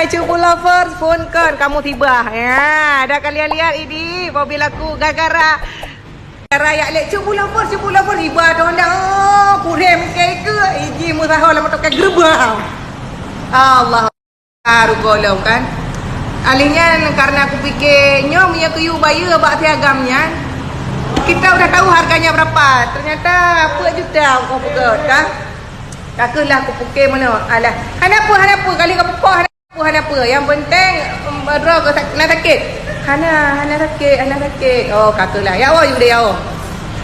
Hai cubu lovers, phone kan kamu tiba. Ya, dah kalian lihat ini mobil aku gara-gara rakyat lek cubu lovers tiba dah nak kurem ke iji musahol lama tok gerbang. Allah baru golong kan. Alihnya karena aku fikir nyom punya kuyu bayu abak tiagamnya. Kita udah tahu harganya berapa. Ternyata apa juta kau pegot kan? Takkanlah aku pukul mana. Alah, hana apa kali kau pukul hana apa. Yang penting berdua kau nak sakit. Hana sakit. Oh, kakaklah. Ya Allah, you dia.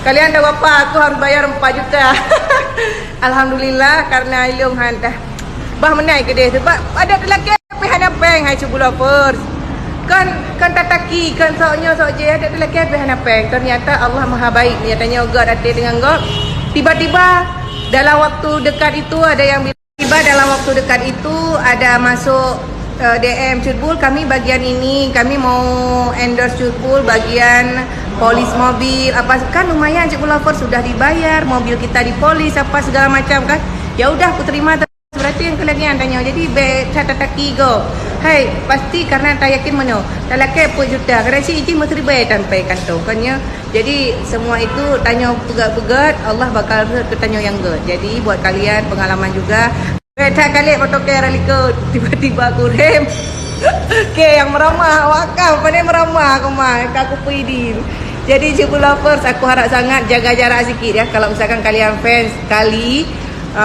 Kalian tahu apa? Aku harus bayar 4 juta. Alhamdulillah karena ilmu hantar. Bah menai ke dia sebab ada lelaki hana peng hai cubu lovers. Kan tataki kan soknya sok je ada lelaki hana peng. Ternyata Allah Maha baik. Nyatanya God ada dengan God. Tiba-tiba dalam waktu dekat itu ada yang dalam waktu dekat itu ada masuk DM Cutbul, kami bagian ini, kami mau endorse Cutbul bagian polis mobil apa kan lumayan Cutbul lover sudah dibayar, mobil kita dipolis apa segala macam kan. Ya udah aku terima berarti yang kalian tanya. Jadi saya taki go. Hai, pasti karena tak yakin mana. Tak lakai pun juta. Kerana si izin mesti bayar tanpa kantong kan ya. Jadi semua itu tanya pegat-pegat Allah bakal bertanya yang good. Jadi buat kalian pengalaman juga. Tak kali foto ke raliko tiba-tiba aku rem. Ke yang meramah wakam pandai meramah aku mah aku pidin. Jadi cubu lovers aku harap sangat jaga jarak sikit ya. Kalau misalkan kalian fans kali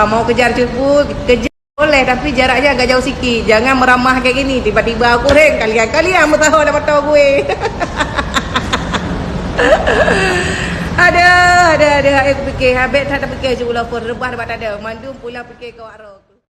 mau kejar cubu kejar boleh tapi jaraknya agak jauh sikit. Jangan meramah kayak gini tiba-tiba aku rem kalian tahu dah tahu gue. Ada aku fikir habis tak ada fikir cubu lovers rebah tak ada mandum pula fikir kau arok.